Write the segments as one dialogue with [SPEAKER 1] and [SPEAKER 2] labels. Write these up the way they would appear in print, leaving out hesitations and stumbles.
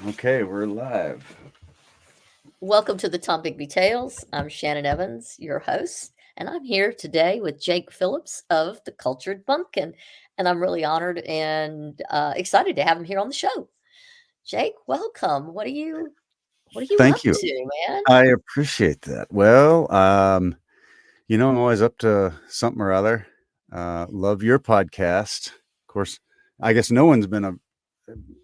[SPEAKER 1] Okay, we're live.
[SPEAKER 2] Welcome to the Tom Bigby Tales. I'm Shannon Evans, your host, and I'm here today with Jake Phillips of the Cultured Bumpkin. And I'm really honored and excited to have him here on the show. Jake, welcome. What are you up
[SPEAKER 1] Thank you.
[SPEAKER 2] to, man?
[SPEAKER 1] I appreciate that. Well, I'm always up to something or other. Love your podcast. Of course, I guess no one's been a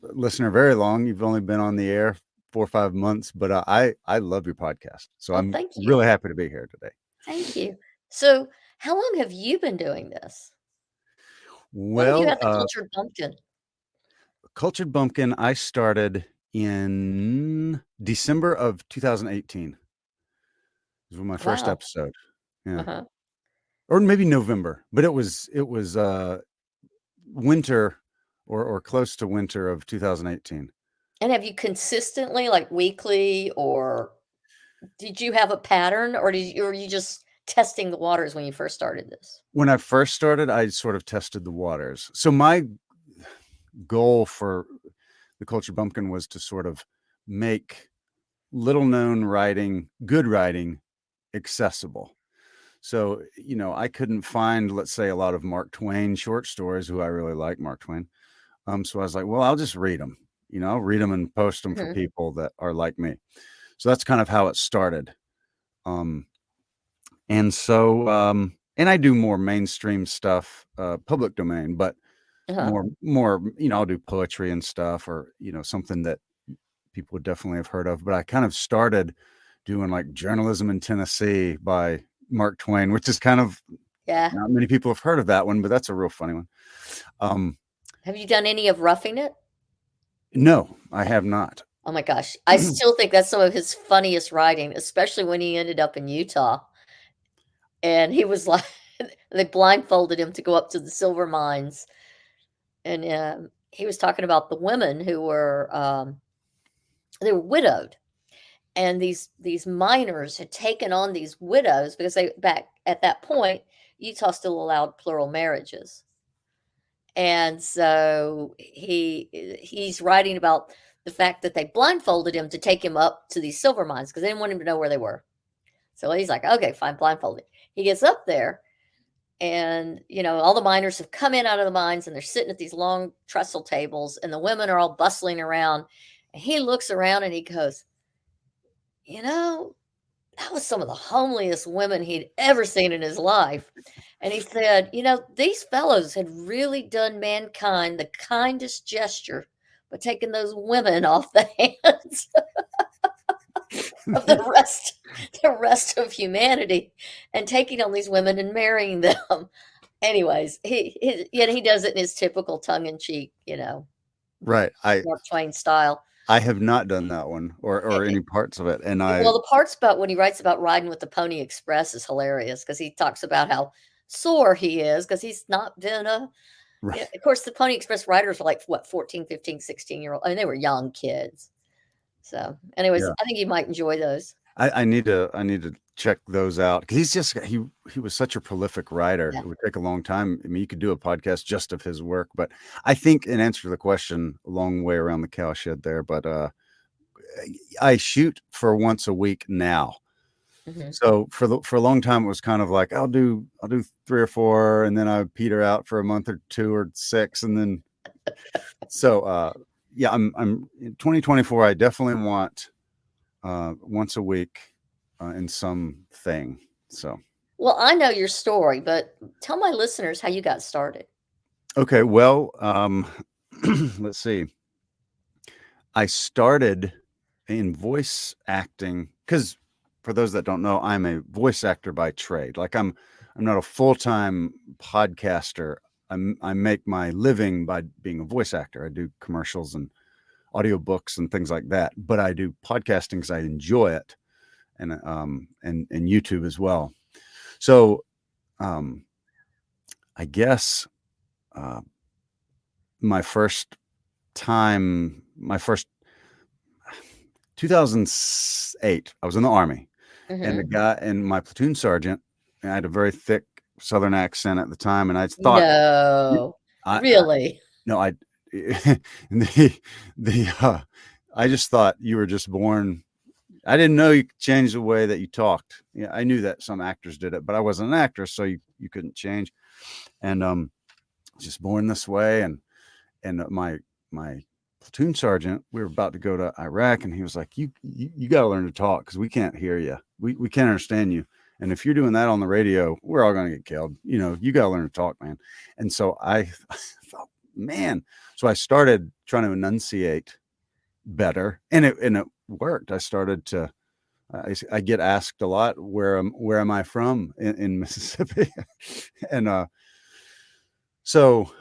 [SPEAKER 1] listener very long. You've only been on the air 4 or 5 months, but I love your podcast. So
[SPEAKER 2] Oh,
[SPEAKER 1] I'm
[SPEAKER 2] thank you.
[SPEAKER 1] really happy to be here today.
[SPEAKER 2] Thank you. So, how long have you been doing this? When were you
[SPEAKER 1] Well,
[SPEAKER 2] at the Cultured Bumpkin?
[SPEAKER 1] Cultured Bumpkin, I started in December of 2018. This was my first
[SPEAKER 2] Wow.
[SPEAKER 1] episode. Yeah.
[SPEAKER 2] Uh-huh.
[SPEAKER 1] Or maybe November, but it was winter or close to winter of 2018.
[SPEAKER 2] And have you consistently, like weekly, or did you have a pattern, or were you just testing the waters when you first started this?
[SPEAKER 1] When I first started, I sort of tested the waters. So my goal for the Cultured Bumpkin was to sort of make little known writing, good writing, accessible. So, I couldn't find, let's say, a lot of Mark Twain short stories, who I really like Mark Twain. So I was like, well, I'll just read them. I'll read them and post them for
[SPEAKER 2] Mhm.
[SPEAKER 1] people that are like me. So that's kind of how it started. Um, and I do more mainstream stuff, public domain, but
[SPEAKER 2] Uh-huh.
[SPEAKER 1] more, I'll do poetry and stuff, or, something that people would definitely have heard of. But I kind of started doing like Journalism in Tennessee by Mark Twain, which is kind of,
[SPEAKER 2] Yeah.
[SPEAKER 1] not many people have heard of that one, but that's a real funny one.
[SPEAKER 2] Have you done any of Roughing It?
[SPEAKER 1] No, I have not.
[SPEAKER 2] Oh my gosh. I still think that's some of his funniest writing, especially when he ended up in Utah. And he was like, they blindfolded him to go up to the silver mines. And he was talking about the women who were, they were widowed. And these miners had taken on these widows because they, back at that point, Utah still allowed plural marriages. And so he's writing about the fact that they blindfolded him to take him up to these silver mines because they didn't want him to know where they were. So he's like, okay, fine, blindfolded. He gets up there, and all the miners have come in out of the mines, and they're sitting at these long trestle tables, and the women are all bustling around. And he looks around and he goes, you know, that was some of the homeliest women he'd ever seen in his life. And he said, these fellows had really done mankind the kindest gesture by taking those women off the hands of the rest of humanity, and taking on these women and marrying them. Anyways, he does it in his typical tongue in cheek,
[SPEAKER 1] Right.
[SPEAKER 2] Mark Twain style.
[SPEAKER 1] I have not done that one, or any parts of it. And
[SPEAKER 2] Well, the parts about when he writes about riding with the Pony Express is hilarious because he talks about how sore he is because he's not been
[SPEAKER 1] right.
[SPEAKER 2] of course, the Pony Express riders were like, what, 14, 15, 16-year-old. I mean, they were young kids. So, anyways,
[SPEAKER 1] Yeah.
[SPEAKER 2] I think you might enjoy those.
[SPEAKER 1] I need to check those out, because he was such a prolific writer.
[SPEAKER 2] Yeah.
[SPEAKER 1] It would take a long time. I mean, you could do a podcast just of his work, but I think, in answer to the question, a long way around the cowshed there, but I shoot for once a week now.
[SPEAKER 2] Hmm.
[SPEAKER 1] So for a long time, it was kind of like, I'll do 3 or 4, and then I peter out for a month or 2 or 6, and then yeah, I'm in 2024. I definitely want once a week in something. So,
[SPEAKER 2] Well, I know your story, but tell my listeners how you got started.
[SPEAKER 1] okay, well, let's see. I started in voice acting because, for those that don't know, I'm a voice actor by trade. Like, I'm not a full-time podcaster. I make my living by being a voice actor. I do commercials and audiobooks and things like that, but I do podcasting because I enjoy it, and YouTube as well. So, I guess uh, my first 2008, I was in the Army, and the
[SPEAKER 2] Hmm.
[SPEAKER 1] guy and my platoon sergeant, I had a very thick Southern accent at the time, and I thought,
[SPEAKER 2] No,
[SPEAKER 1] I
[SPEAKER 2] really?
[SPEAKER 1] no, I the the I just thought you were just born. I didn't know you could change the way that you talked. Yeah, I knew that some actors did it, but I wasn't an actor, so you couldn't change. And just born this way. And my platoon sergeant, we were about to go to Iraq, and he was like, "You got to learn to talk because we can't hear you. We can't understand you. And if you're doing that on the radio, we're all going to get killed. You got to learn to talk, man." And so I thought, man. So I started trying to enunciate better, and it worked. I started to. I get asked a lot, where am I from in Mississippi, and so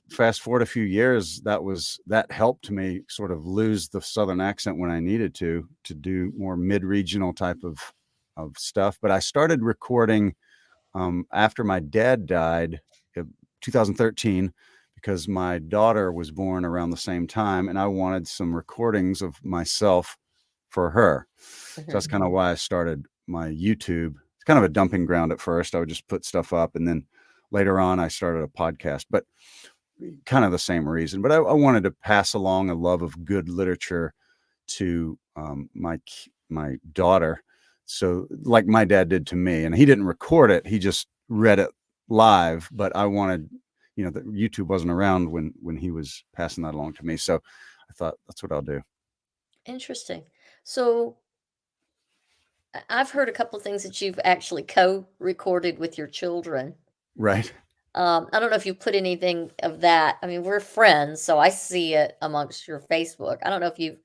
[SPEAKER 1] fast forward a few years, that helped me sort of lose the southern accent when I needed to do more mid-regional type of stuff. But I started recording after my dad died, 2013, because my daughter was born around the same time, and I wanted some recordings of myself for her. So
[SPEAKER 2] Mhm.
[SPEAKER 1] that's kind of why I started my YouTube. It's kind of a dumping ground at first. I would just put stuff up, and then later on I started a podcast, but kind of the same reason. But I wanted to pass along a love of good literature to my daughter, so like my dad did to me. And he didn't record it; he just read it live. But I wanted, that YouTube wasn't around when he was passing that along to me. So I thought that's what I'll do.
[SPEAKER 2] Interesting. So I've heard a couple of things that you've actually co-recorded with your children.
[SPEAKER 1] Right.
[SPEAKER 2] I don't know if you put anything of that. I mean, we're friends, so I see it amongst your Facebook. I don't know if you've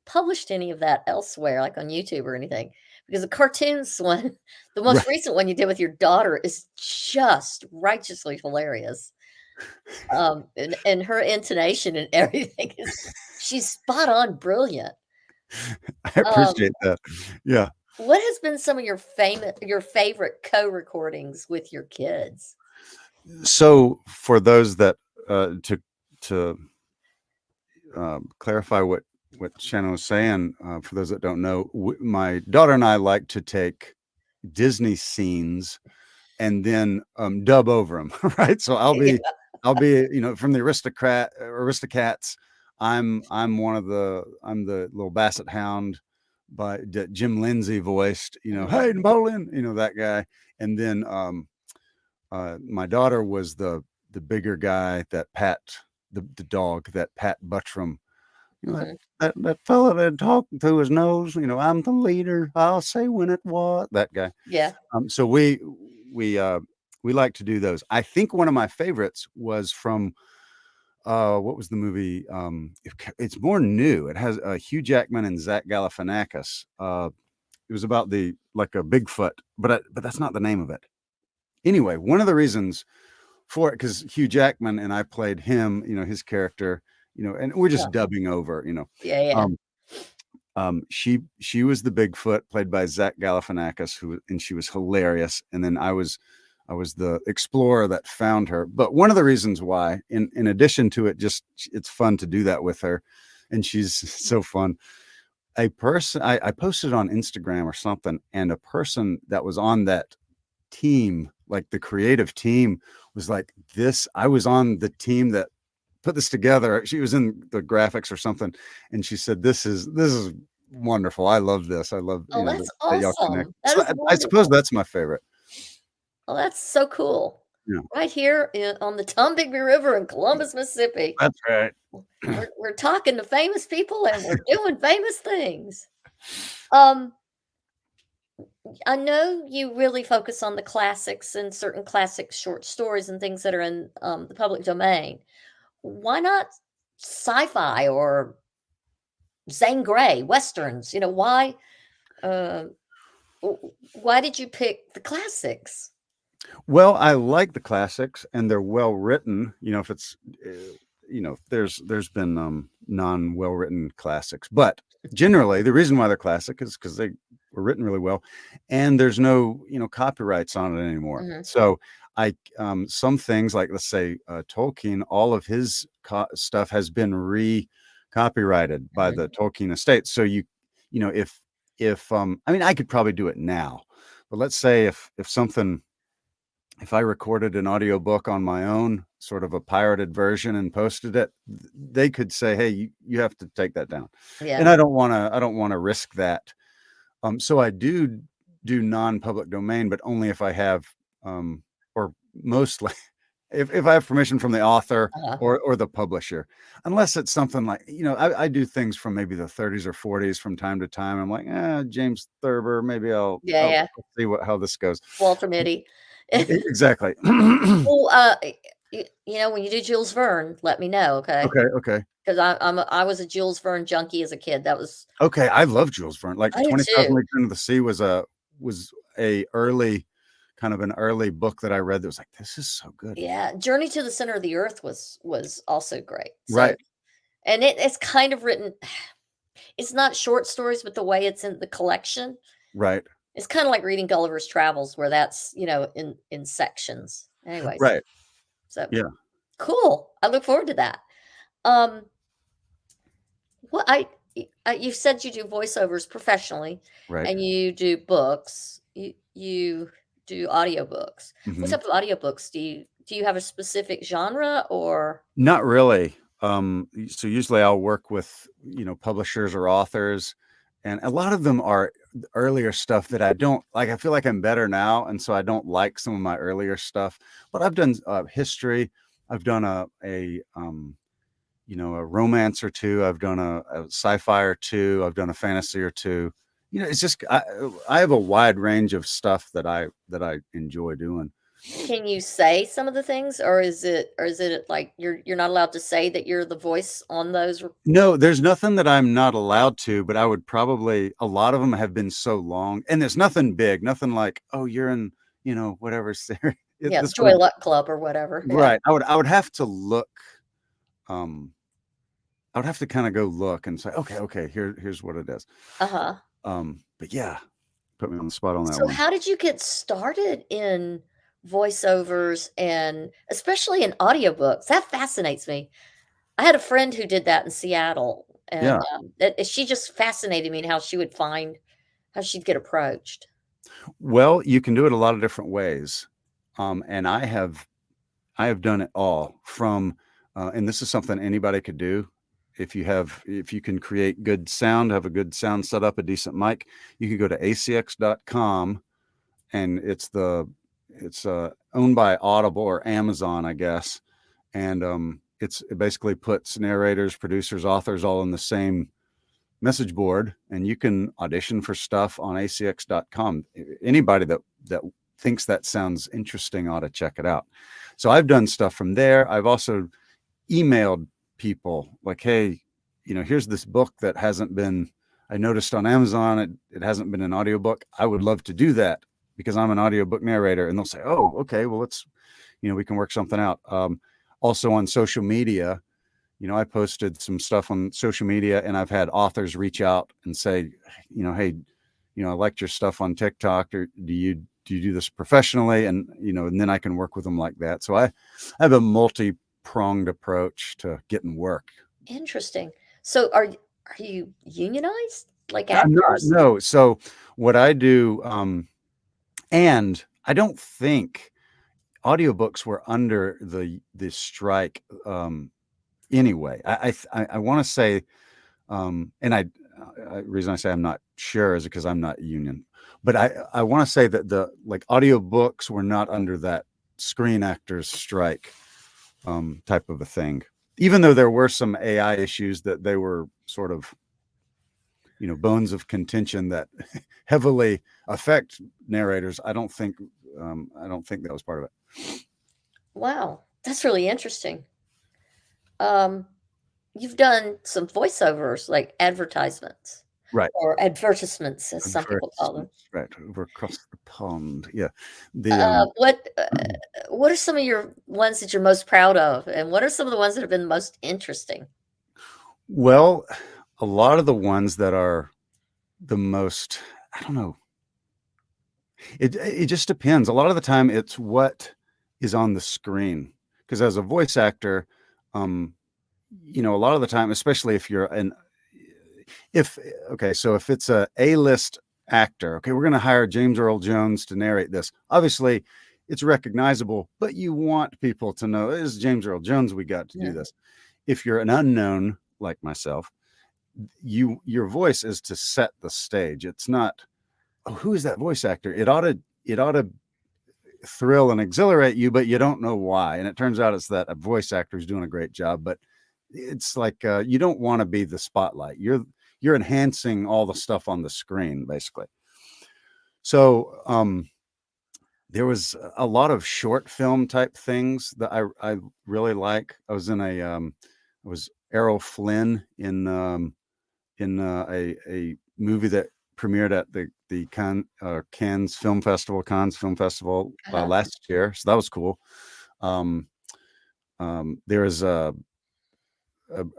[SPEAKER 2] published any of that elsewhere, like on YouTube or anything, because the cartoons one, the most
[SPEAKER 1] Right.
[SPEAKER 2] recent one you did with your daughter is just righteously hilarious. And her intonation and everything is she's spot on brilliant.
[SPEAKER 1] I
[SPEAKER 2] Um,
[SPEAKER 1] appreciate that. Yeah.
[SPEAKER 2] what has been some of your favorite co-recordings with your kids?
[SPEAKER 1] So for those that to clarify what Shannon was saying, for those that don't know, my daughter and I like to take Disney scenes and then dub over them, right? So
[SPEAKER 2] Yeah.
[SPEAKER 1] I'll be from the Aristocats. I'm the little Basset Hound that Jim Lindsay voiced.
[SPEAKER 2] Mhm.
[SPEAKER 1] Hey, Napoleon, that guy. And then my daughter was the bigger guy that Pat, the dog that Pat Buttram, that
[SPEAKER 2] Mhm.
[SPEAKER 1] that fella that talked through his nose. I'm the leader. I'll say when it was that guy.
[SPEAKER 2] Yeah.
[SPEAKER 1] So we uh, we like to do those. I think one of my favorites was from what was the movie? It's more new. It has Hugh Jackman and Zach Galifianakis. It was about like a Bigfoot, but that's not the name of it. Anyway, one of the reasons for it, because Hugh Jackman and I played him, his character, and we're
[SPEAKER 2] Yeah.
[SPEAKER 1] just dubbing over.
[SPEAKER 2] Yeah, yeah.
[SPEAKER 1] Um, she was the Bigfoot played by Zach Galifianakis, and she was hilarious. And then I was the explorer that found her. But one of the reasons why, in addition to it, just it's fun to do that with her, and she's so fun. I posted on Instagram or something, and a person that was on that team, like the creative team, was like, this I was on the team that put this together. She was in the graphics or something, and she said, this is wonderful. I love this. I love,
[SPEAKER 2] Oh,
[SPEAKER 1] that,
[SPEAKER 2] that's
[SPEAKER 1] that y'all connect.
[SPEAKER 2] awesome. That
[SPEAKER 1] So
[SPEAKER 2] is
[SPEAKER 1] I suppose
[SPEAKER 2] wonderful.
[SPEAKER 1] that's my favorite.
[SPEAKER 2] Oh, that's so cool.
[SPEAKER 1] Yeah,
[SPEAKER 2] Right here on the Tombigbee River in Columbus, Mississippi.
[SPEAKER 1] that's right.
[SPEAKER 2] We're talking to famous people and we're doing famous things. Um, I know you really focus on the classics and certain classic short stories and things that are in the public domain. Why not sci-fi or Zane Grey westerns? Uh, why did you pick the classics?
[SPEAKER 1] Well, I like the classics, and they're well written. If it's, there's been non well written classics, but generally the reason why they're classic is because they were written really well, and there's no copyrights on it anymore.
[SPEAKER 2] Mhm,
[SPEAKER 1] So I some things, like, let's say Tolkien, all of his stuff has been copyrighted by
[SPEAKER 2] mhm,
[SPEAKER 1] the Tolkien estate. So if I mean, I could probably do it now, but let's say if something if I recorded an audiobook on my own, sort of a pirated version, and posted it, they could say, "Hey, you have to take that down," and
[SPEAKER 2] Yeah.
[SPEAKER 1] I don't want to risk that. So I do non-public domain, but only if I have, or mostly if I have permission from the author
[SPEAKER 2] Uh-huh.
[SPEAKER 1] or the publisher, unless it's something like, I do things from maybe the 30s or 40s from time to time. I'm like, James Thurber, maybe
[SPEAKER 2] Yeah,
[SPEAKER 1] I'll
[SPEAKER 2] yeah.
[SPEAKER 1] see how this goes.
[SPEAKER 2] Walter Mitty.
[SPEAKER 1] Exactly.
[SPEAKER 2] Well, when you do Jules Verne, let me know, okay?
[SPEAKER 1] Okay, okay.
[SPEAKER 2] 'Cause I was a Jules Verne junkie as a kid. That was
[SPEAKER 1] Okay, I love Jules Verne. Like
[SPEAKER 2] I do
[SPEAKER 1] 20,000
[SPEAKER 2] too.
[SPEAKER 1] Leagues Under the Sea was a early kind of an early book that I read that was like, "This is so good."
[SPEAKER 2] Yeah, Journey to the Center of the Earth was also great. So
[SPEAKER 1] Right,
[SPEAKER 2] and it's kind of written it's not short stories, but the way it's in the collection,
[SPEAKER 1] right,
[SPEAKER 2] it's kinda like reading Gulliver's Travels where that's, in sections. Anyways,
[SPEAKER 1] right.
[SPEAKER 2] so
[SPEAKER 1] Yeah,
[SPEAKER 2] cool. I look forward to that. Um, what you said you do voiceovers professionally
[SPEAKER 1] right.
[SPEAKER 2] and you do books. You do audiobooks. What
[SPEAKER 1] Mhm.
[SPEAKER 2] type of audiobooks do you have a specific genre or
[SPEAKER 1] Not really. So usually I'll work with, publishers or authors, and a lot of them are earlier stuff that I don't like. I feel like I'm better now, and so I don't like some of my earlier stuff. But I've done history. I've done a romance or two. I've done a sci-fi or two. I've done a fantasy or two. It's just I have a wide range of stuff that I enjoy doing.
[SPEAKER 2] can you say some of the things or is it like you're not allowed to say that you're the voice on those?
[SPEAKER 1] No, there's nothing that I'm not allowed to, but I would probably a lot of them have been so long, and there's nothing big, nothing like, "Oh, you're in, whatever series."
[SPEAKER 2] Yeah,
[SPEAKER 1] This
[SPEAKER 2] Joy
[SPEAKER 1] would
[SPEAKER 2] Luck Club or whatever. Yeah.
[SPEAKER 1] right. I would have to look, um, I would have to kinda go look and say, "Okay, okay, here's what it is."
[SPEAKER 2] Uh-huh.
[SPEAKER 1] But yeah, put me on the spot on that
[SPEAKER 2] So
[SPEAKER 1] one.
[SPEAKER 2] how did you get started in voiceovers and especially in audiobooks? That fascinates me. I had a friend who did that in Seattle, and,
[SPEAKER 1] Yeah.
[SPEAKER 2] she just fascinated me in how she'd get approached.
[SPEAKER 1] Well, you can do it a lot of different ways. And I have done it all from, and this is something anybody could do. If you can create good sound, have a good sound setup, a decent mic, you can go to acx.com, and it's owned by Audible or Amazon, I guess. And it basically puts narrators, producers, authors all in the same message board, and you can audition for stuff on acx.com. Anybody that thinks that sounds interesting ought to check it out. So I've done stuff from there. I've also emailed people like, "Hey, here's this book that hasn't been I noticed on Amazon it hasn't been an audiobook. I would love to do that because I'm an audiobook narrator." And they'll say, "Oh, okay, well we can work something out." Also on social media, I posted some stuff on social media, and I've had authors reach out and say, "Hey, I liked your stuff on TikTok, or do you do this professionally?" And then I can work with them like that. So I have a multi-pronged approach to getting work.
[SPEAKER 2] Interesting. So are you unionized? Like
[SPEAKER 1] I'm not,
[SPEAKER 2] actors?
[SPEAKER 1] no. So what I do, and I don't think audiobooks were under the strike, anyway. I want to say, and reason I say I'm not sure is because I'm not union, but I want to say that the like audiobooks were not under that Screen Actors strike, type of a thing. Even though there were some AI issues that they were sort of, bones of contention that heavily affect narrators. I don't think that was part of it.
[SPEAKER 2] Wow, that's really interesting. Um, you've done some voiceovers, like advertisements
[SPEAKER 1] Right.
[SPEAKER 2] or advertisements, as some people call them.
[SPEAKER 1] Advertisements, right, over across the pond. Yeah. The
[SPEAKER 2] What are some of your ones that you're most proud of, and what are some of the ones that have been most interesting?
[SPEAKER 1] Well, a lot of the ones that are the most, I don't know. It just depends. A lot of the time it's what is on the screen. Because as a voice actor, um, a lot of the time, especially if you're an if okay, so if it's a A-list actor, okay, we're gonna hire James Earl Jones to narrate this. Obviously, it's recognizable, but you want people to know this is James Earl Jones. We got to do
[SPEAKER 2] Yeah.
[SPEAKER 1] this. If you're an unknown like myself, your voice is to set the stage. It's not, oh, who is that voice actor? It ought to thrill and exhilarate you, but you don't know why. And it turns out it's that a voice actor is doing a great job, but it's like you don't want to be the spotlight. You're enhancing all the stuff on the screen, basically. So there was a lot of short film type things that I really like. I was in I was Errol Flynn in a movie that premiered at the Cannes Film Festival
[SPEAKER 2] Uh-huh.
[SPEAKER 1] last year. So that was cool. Um, there is a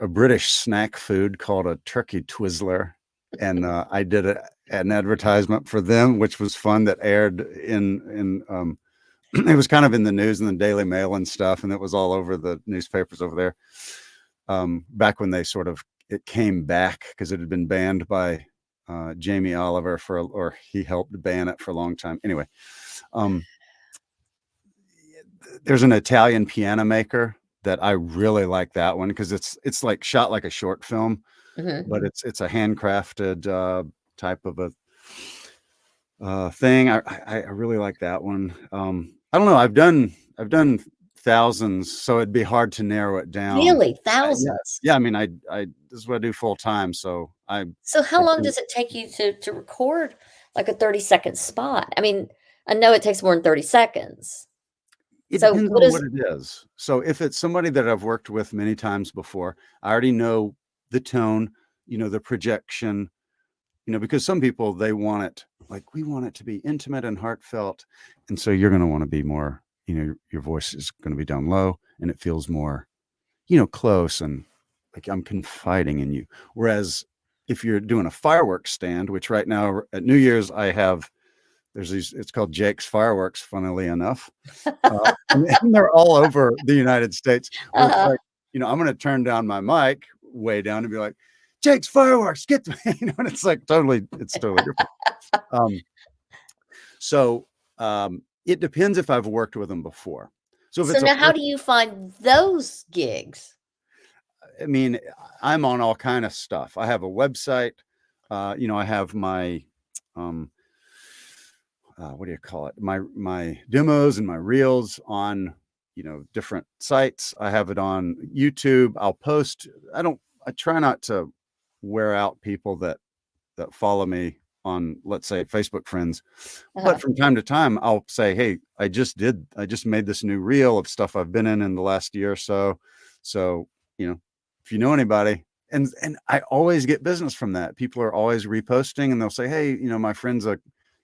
[SPEAKER 1] British snack food called a turkey Twizzler, and I did an advertisement for them, which was fun. That aired in it was kind of in the news and the Daily Mail and stuff, and it was all over the newspapers over there. Back when they sort of it came back because it had been banned by Jamie Oliver or he helped ban it for a long time. Anyway, um, there's an Italian piano maker that I really like that one because it's like shot like a short film,
[SPEAKER 2] Hmm.
[SPEAKER 1] but it's a handcrafted type of a thing. I really like that one. I don't know. I've done thousands, so it'd be hard to narrow it down.
[SPEAKER 2] Really?
[SPEAKER 1] Yeah,
[SPEAKER 2] Thousands?
[SPEAKER 1] yeah. I mean, I this is what I do full time, so
[SPEAKER 2] So how
[SPEAKER 1] I've
[SPEAKER 2] long
[SPEAKER 1] done,
[SPEAKER 2] does it take you to record like a 30-second spot? I mean, I know it takes more than 30 seconds.
[SPEAKER 1] it
[SPEAKER 2] So
[SPEAKER 1] depends
[SPEAKER 2] what
[SPEAKER 1] on
[SPEAKER 2] is
[SPEAKER 1] what it is. So if it's somebody that I've worked with many times before, I already know the tone, the projection, because some people they want it like we want it to be intimate and heartfelt, and so you're going to want to be more, your voice is going to be down low, and it feels more, close and like I'm confiding in you. Whereas if you're doing a fireworks stand, which right now at New Year's I have, there's these, it's called Jake's Fireworks, funnily enough. And they're all over the United States where it's
[SPEAKER 2] Uh-huh.
[SPEAKER 1] like, I'm going to turn down my mic way down and be like, Jake's Fireworks, get to me, and it's like it's totally different. Um, so it depends if I've worked with them before. So if
[SPEAKER 2] So
[SPEAKER 1] it's a
[SPEAKER 2] now how
[SPEAKER 1] first,
[SPEAKER 2] do you find those gigs?
[SPEAKER 1] I mean, I'm on all kind of stuff. I have a website. I have my, um, what do you call it? My demos and my reels on, different sites. I have it on YouTube. I'll post. I try not to wear out people that follow me on, let's say, Facebook friends.
[SPEAKER 2] Uh-huh.
[SPEAKER 1] But from time to time, I'll say, hey, I just made this new reel of stuff I've been in the last year or so. So, if you know anybody, and I always get business from that. People are always reposting and they'll say, hey, my friend's a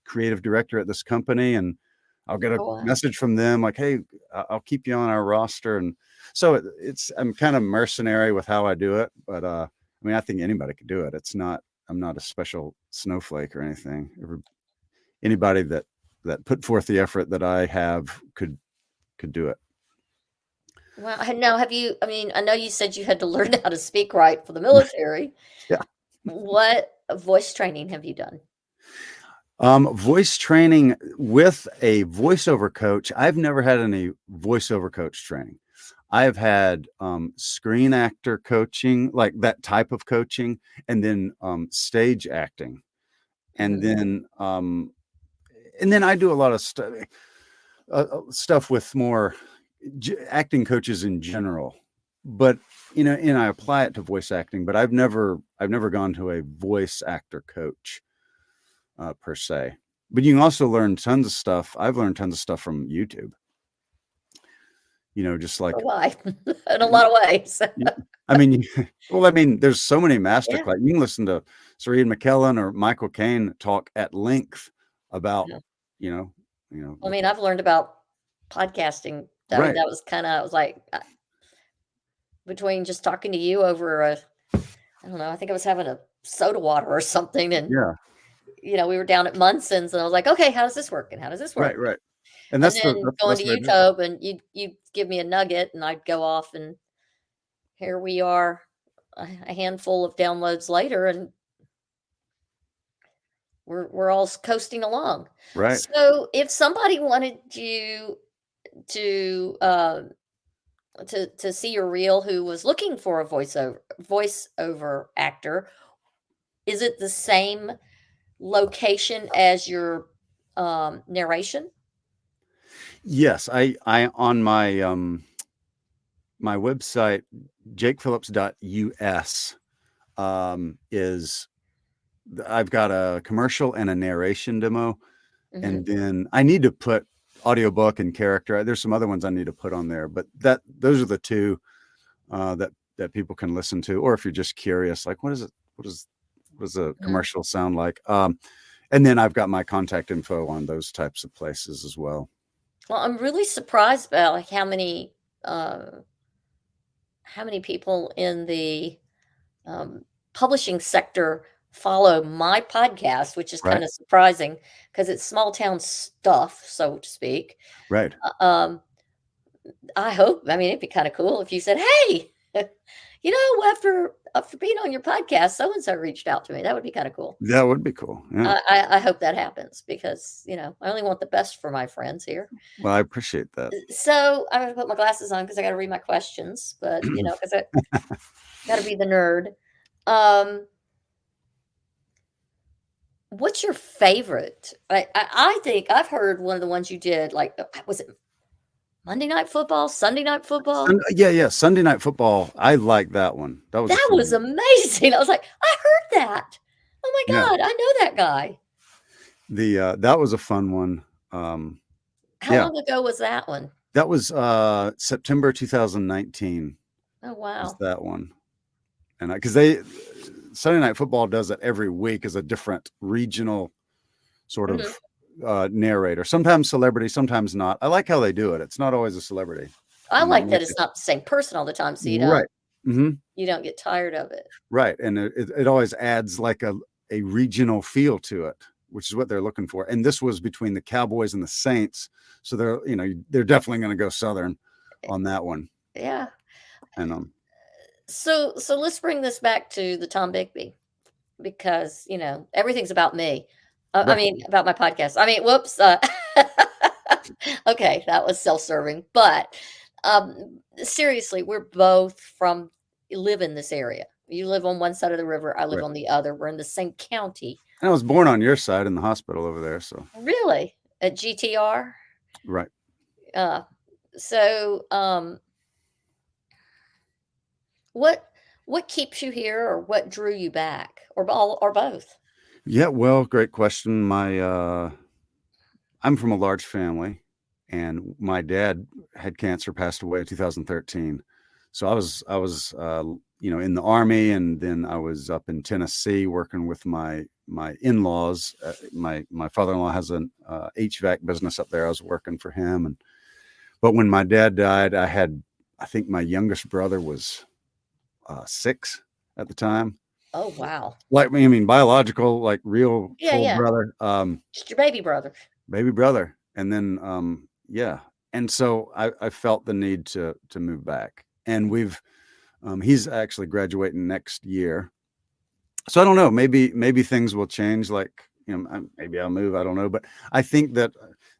[SPEAKER 1] creative director at this company. And I'll get a
[SPEAKER 2] Oh, wow.
[SPEAKER 1] message from them like, hey, I'll keep you on our roster. And so I'm kind of mercenary with how I do it. But, I mean, I think anybody could do it. I'm not a special snowflake or anything. Anybody that put forth the effort that I have could do it.
[SPEAKER 2] Well, now have you, I mean, I know you said you had to learn how to speak right for the military.
[SPEAKER 1] Yeah.
[SPEAKER 2] What voice training have you done?
[SPEAKER 1] Voice training with a voiceover coach. I've never had any voiceover coach training. I've had screen actor coaching, like that type of coaching, and then stage acting, and
[SPEAKER 2] Mhm.
[SPEAKER 1] then I do a lot of stuff with more acting coaches in general. But and I apply it to voice acting. But I've never gone to a voice actor coach per se. But you can also learn tons of stuff. I've learned tons of stuff from YouTube. Just
[SPEAKER 2] So
[SPEAKER 1] like,
[SPEAKER 2] why? In a lot of ways.
[SPEAKER 1] I mean, well, I mean, there's so many master
[SPEAKER 2] Yeah.
[SPEAKER 1] class. You can listen to Sareed McKellen or Michael Caine talk at length about,
[SPEAKER 2] Yeah.
[SPEAKER 1] you know,
[SPEAKER 2] I
[SPEAKER 1] with
[SPEAKER 2] mean, I've learned about podcasting. I mean,
[SPEAKER 1] right,
[SPEAKER 2] that was kind of, I was like, between just talking to you over I don't know, I think I was having a soda water or something. And,
[SPEAKER 1] yeah,
[SPEAKER 2] we were down at Munson's and I was like, okay, how does this work? And how does this work?
[SPEAKER 1] right, right, and
[SPEAKER 2] And
[SPEAKER 1] that's the
[SPEAKER 2] then
[SPEAKER 1] that's the
[SPEAKER 2] going
[SPEAKER 1] best
[SPEAKER 2] to
[SPEAKER 1] way to do it.
[SPEAKER 2] YouTube and you'd give me a nugget and I'd go off and here we are a handful of downloads later and we're all coasting along.
[SPEAKER 1] Right.
[SPEAKER 2] So, if somebody wanted you to, to see your reel who was looking for a voiceover actor, is it the same location as your, narration?
[SPEAKER 1] Yes, I on my website, jakephillips.us, is I've got a commercial and a narration demo, and
[SPEAKER 2] Mhm,
[SPEAKER 1] then I need to put audiobook and character. There's some other ones I need to put on there, but those are the two that people can listen to. Or if you're just curious, like what does a
[SPEAKER 2] mhm.
[SPEAKER 1] commercial sound like? And then I've got my contact info on those types of places as well.
[SPEAKER 2] Well, I'm really surprised about, like, how many people in the, publishing sector follow my podcast, which is
[SPEAKER 1] Right,
[SPEAKER 2] kinda surprising because it's small town stuff, so to speak.
[SPEAKER 1] right.
[SPEAKER 2] I hope, I mean, it'd be kinda cool if you said, "Hey, you know, after being on your podcast, so and so reached out to me." That would be kinda cool.
[SPEAKER 1] That would be cool. Yeah.
[SPEAKER 2] I hope that happens because, I only want the best for my friends here.
[SPEAKER 1] Well, I appreciate that.
[SPEAKER 2] So, I'm gonna put my glasses on because I gotta read my questions, but, because I gotta be the nerd. Um, what's your favorite? I think I've heard one of the ones you did, like, was it Monday Night Football, Sunday Night Football?
[SPEAKER 1] Yeah, yeah. Sunday Night Football. I like that one. That was a
[SPEAKER 2] That
[SPEAKER 1] fun
[SPEAKER 2] was
[SPEAKER 1] one.
[SPEAKER 2] amazing. I was like, "I heard that. Oh my
[SPEAKER 1] Yeah.
[SPEAKER 2] god, I know that guy."
[SPEAKER 1] That was a fun one. Um,
[SPEAKER 2] How
[SPEAKER 1] yeah,
[SPEAKER 2] long ago was that one?
[SPEAKER 1] that was September 2019
[SPEAKER 2] Oh,
[SPEAKER 1] was
[SPEAKER 2] wow.
[SPEAKER 1] that one. And because they Sunday Night Football does it every week as a different regional sort of
[SPEAKER 2] Mhm.
[SPEAKER 1] narrator. Sometimes celebrity, sometimes not. I like how they do it. It's not always a celebrity.
[SPEAKER 2] I
[SPEAKER 1] And they
[SPEAKER 2] like that
[SPEAKER 1] make
[SPEAKER 2] it's
[SPEAKER 1] it
[SPEAKER 2] not the same person all the time, so
[SPEAKER 1] right. Hmm.
[SPEAKER 2] you don't get tired of it.
[SPEAKER 1] Right. And it always adds like a regional feel to it, which is what they're looking for. And this was between the Cowboys and the Saints. So they're definitely going to go Southern
[SPEAKER 2] Eh,
[SPEAKER 1] on that one.
[SPEAKER 2] yeah.
[SPEAKER 1] And
[SPEAKER 2] So let's bring this back to the Tom Bigby because, everything's about me. I
[SPEAKER 1] right,
[SPEAKER 2] mean, about my podcast. I mean, whoops, okay, that was self-serving, but, seriously, we're both from live in this area. You live on one side of the river, I live
[SPEAKER 1] right.
[SPEAKER 2] on the other. We're in the same county.
[SPEAKER 1] And I was born on your side in the hospital over there. So
[SPEAKER 2] Really? At GTR?
[SPEAKER 1] right.
[SPEAKER 2] Uh, so, what what keeps you here or what drew you back? Or all or both?
[SPEAKER 1] Yeah, well, great question. I'm from a large family, and my dad had cancer, passed away in 2013. So I was in the army, and then I was up in Tennessee working with my in-laws. My father-in-law has an HVAC business up there. I was working for him, but when my dad died, I think my youngest brother was 6 at the time.
[SPEAKER 2] Oh, wow.
[SPEAKER 1] Like, I mean, biological, like real
[SPEAKER 2] Yeah,
[SPEAKER 1] full
[SPEAKER 2] yeah.
[SPEAKER 1] brother.
[SPEAKER 2] Just your baby brother.
[SPEAKER 1] Baby brother, and then, yeah, and so I felt the need to move back, and he's actually graduating next year, so I don't know, maybe things will change, like, maybe I'll move, I don't know, but I think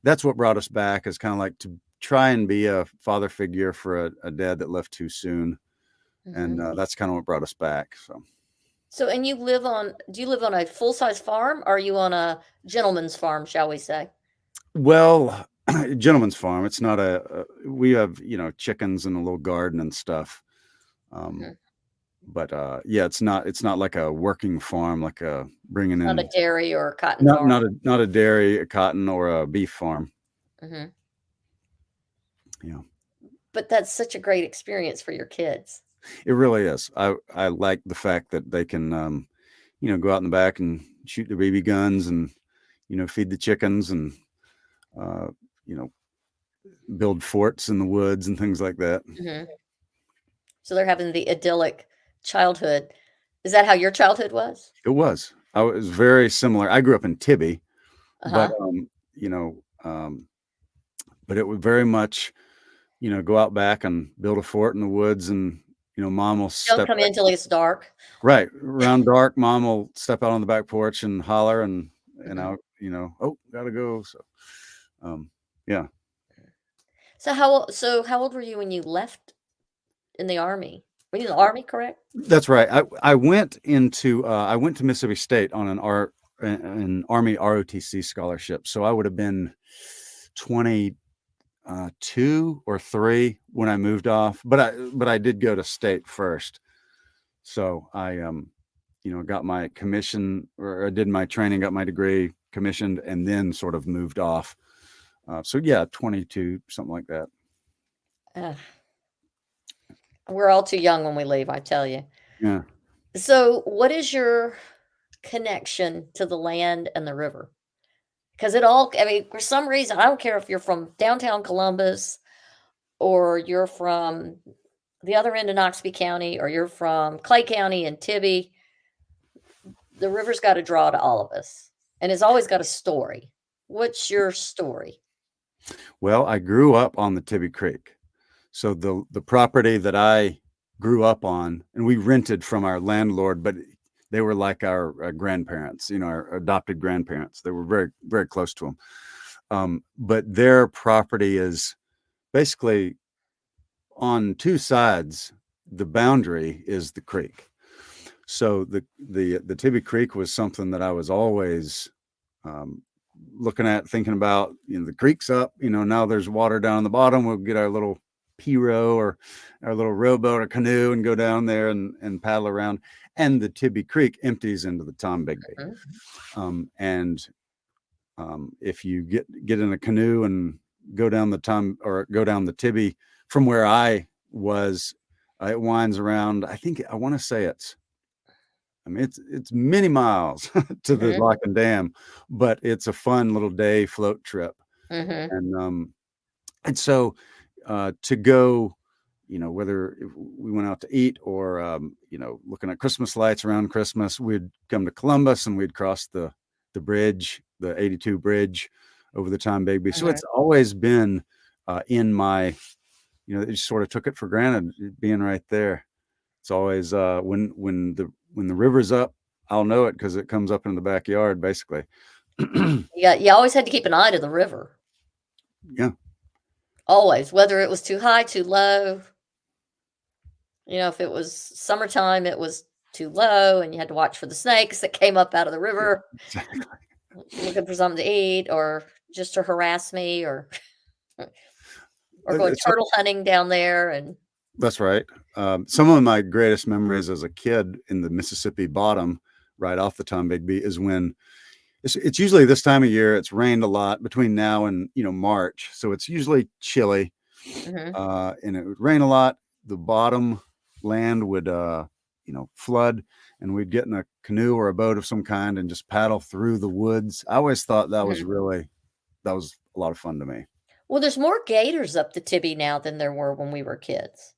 [SPEAKER 1] that's what brought us back is kinda like to try and be a father figure for a dad that left too soon, and,
[SPEAKER 2] Mhm.
[SPEAKER 1] that's kinda what brought us back, so.
[SPEAKER 2] So and do you live on a full-size farm, or are you on a gentleman's farm, shall we say?
[SPEAKER 1] Well, gentleman's farm, it's not we have, chickens and a little garden and stuff, um
[SPEAKER 2] Mhm.
[SPEAKER 1] but yeah, it's not like a working farm, like bringing
[SPEAKER 2] Not a
[SPEAKER 1] in
[SPEAKER 2] dairy or cotton
[SPEAKER 1] not
[SPEAKER 2] farm.
[SPEAKER 1] not a not a dairy, a cotton, or a beef farm.
[SPEAKER 2] Mhm.
[SPEAKER 1] Yeah,
[SPEAKER 2] But that's such a great experience for your kids.
[SPEAKER 1] it really is. I like the fact that they can go out in the back and shoot their BB guns, and feed the chickens, and uh, you know build forts in the woods and things like that.
[SPEAKER 2] Mhm. So they're having the idyllic childhood. Is that how your childhood was?
[SPEAKER 1] It was. I was very similar. I grew up in Tibby, but
[SPEAKER 2] Uh-huh.
[SPEAKER 1] you know, but it would very much go out back and build a fort in the woods, and mom will
[SPEAKER 2] Don't
[SPEAKER 1] step
[SPEAKER 2] come
[SPEAKER 1] back.
[SPEAKER 2] in till it's dark.
[SPEAKER 1] Right around dark. Mom will step out on the back porch and holler, and and
[SPEAKER 2] Mhm.
[SPEAKER 1] oh, gotta go. So, yeah,
[SPEAKER 2] So how old were you when you left in the Army? Were you in the Army, correct?
[SPEAKER 1] that's right. I went to Mississippi State on an Army ROTC scholarship. So I would have been 22 or 3 when I moved off, but I did go to state first. So I got my commission, or I did my training, got my degree, commissioned, and then sort of moved off. So yeah, 22, something like that.
[SPEAKER 2] Ugh, we're all too young when we leave, I tell you.
[SPEAKER 1] Yeah.
[SPEAKER 2] So, what is your connection to the land and the river? Because I mean, for some reason, I don't care if you're from downtown Columbus or you're from the other end of Noxubee County or you're from Clay County and Tibby, the river's got a draw to all of us, and it's always got a story. What's your story?
[SPEAKER 1] Well, I grew up on the Tibby Creek. So the property that I grew up on, and we rented from our landlord, but they were like our grandparents, our adopted grandparents. They were very, very close to them. But their property is basically on two sides. The boundary is the creek. So the Tibby Creek was something that I was always um, looking at, thinking about. The creek's up. Now there's water down on the bottom. We'll get our little pirogue or our little rowboat or canoe and go down there and paddle around. And the Tibby Creek empties into the Tombigbee.
[SPEAKER 2] Mhm,
[SPEAKER 1] And if you get in a canoe and go down the Tibby from where I was, it winds around. I want to say it's many miles to the
[SPEAKER 2] mhm,
[SPEAKER 1] Lock and Dam, but it's a fun little day float trip.
[SPEAKER 2] mhm,
[SPEAKER 1] And so to go, whether we went out to eat or looking at Christmas lights around Christmas, we'd come to Columbus and we'd cross the bridge, the 82 bridge over the Tombigbee. So
[SPEAKER 2] mhm.
[SPEAKER 1] it's always been in my, it just sort of took it for granted being right there. It's always when the river's up, I'll know it because it comes up in the backyard, basically.
[SPEAKER 2] You always had to keep an eye to the river.
[SPEAKER 1] Yeah,
[SPEAKER 2] Always, whether it was too high, too low. If it was summertime, it was too low, and you had to watch for the snakes that came up out of the river,
[SPEAKER 1] exactly.
[SPEAKER 2] looking for something to eat, or just to harass me, or going
[SPEAKER 1] So
[SPEAKER 2] turtle hunting down there. And
[SPEAKER 1] that's right. Some of my greatest memories as a kid in the Mississippi bottom, right off the Tombigbee, is when it's usually this time of year. It's rained a lot between now and March, so it's usually chilly,
[SPEAKER 2] Mhm,
[SPEAKER 1] and it would rain a lot. The bottom land would flood, and we'd get in a canoe or a boat of some kind and just paddle through the woods. I always thought
[SPEAKER 2] mhm.
[SPEAKER 1] that was a lot of fun to me.
[SPEAKER 2] Well, there's more gators up the Tibby now than there were when we were kids.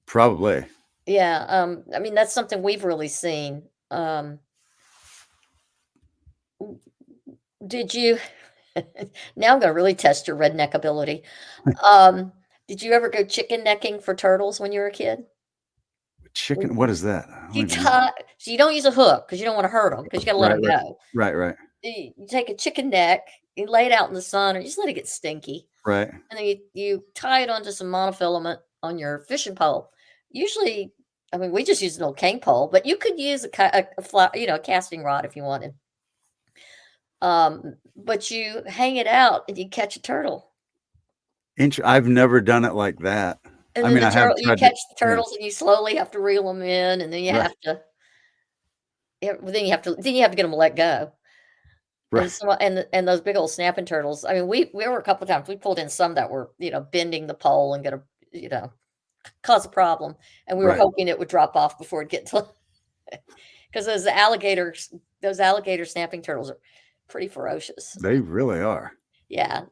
[SPEAKER 1] Probably.
[SPEAKER 2] Yeah, I mean, that's something we've really seen. W did you now I'm gonna really test your redneck ability. Um, did you ever go chicken necking for turtles when you were a kid? When
[SPEAKER 1] Chicken, what is that? I don't
[SPEAKER 2] you
[SPEAKER 1] even know.
[SPEAKER 2] tie so you don't use a hook because you don't wanna hurt them because you gotta let
[SPEAKER 1] Right,
[SPEAKER 2] them
[SPEAKER 1] right,
[SPEAKER 2] go.
[SPEAKER 1] right,
[SPEAKER 2] You take a chicken neck, you lay it out in the sun, or you just let it get stinky,
[SPEAKER 1] right.
[SPEAKER 2] and then you tie it onto some monofilament on your fishing pole. Usually, I mean, we just use an old cane pole, but you could use a casting rod if you wanted. But you hang it out and you catch a turtle.
[SPEAKER 1] I've never done it like that.
[SPEAKER 2] And
[SPEAKER 1] I
[SPEAKER 2] then
[SPEAKER 1] mean,
[SPEAKER 2] the
[SPEAKER 1] I have
[SPEAKER 2] turtle you
[SPEAKER 1] tried to.
[SPEAKER 2] catch the
[SPEAKER 1] Yeah,
[SPEAKER 2] turtles and you slowly have to reel them in, and then you
[SPEAKER 1] right,
[SPEAKER 2] have to yeah, well, then you have to get them to let go. And
[SPEAKER 1] right,
[SPEAKER 2] so and those big old snapping turtles, I mean, we were a couple of times, we pulled in some that were, bending the pole and gonna, you know, cause a problem, and we were
[SPEAKER 1] right.
[SPEAKER 2] hoping it would drop off before it get to because those alligator snapping turtles are pretty ferocious.
[SPEAKER 1] They really are.
[SPEAKER 2] Yeah.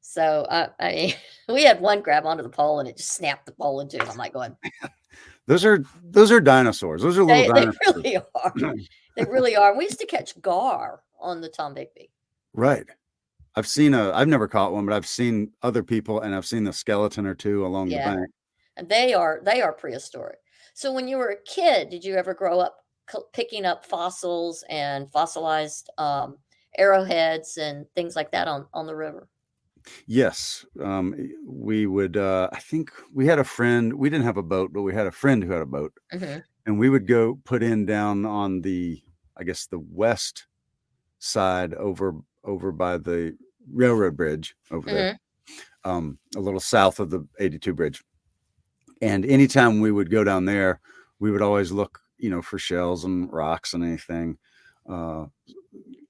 [SPEAKER 2] So, I mean, we had one grab onto the pole and it just snapped the pole in two, and I'm like going,
[SPEAKER 1] Those are dinosaurs. Those are little
[SPEAKER 2] They
[SPEAKER 1] dinosaurs.
[SPEAKER 2] really are. They really are. We used to catch gar on the Tombigbee.
[SPEAKER 1] Right. I've never caught one, but I've seen other people, and I've seen the skeleton or two along the
[SPEAKER 2] Yeah,
[SPEAKER 1] bank.
[SPEAKER 2] and they are prehistoric. So when you were a kid, did you ever grow up picking up fossils and fossilized arrowheads and things like that on the river.
[SPEAKER 1] Yes. We would, I think we had a friend, we didn't have a boat, but we had a friend who had a boat,
[SPEAKER 2] Hmm.
[SPEAKER 1] and we would go put in down on the, I guess, the west side over by the railroad bridge over there,
[SPEAKER 2] Hmm.
[SPEAKER 1] a little south of the 82 bridge. And anytime we would go down there, we would always look, for shells and rocks and anything, uh,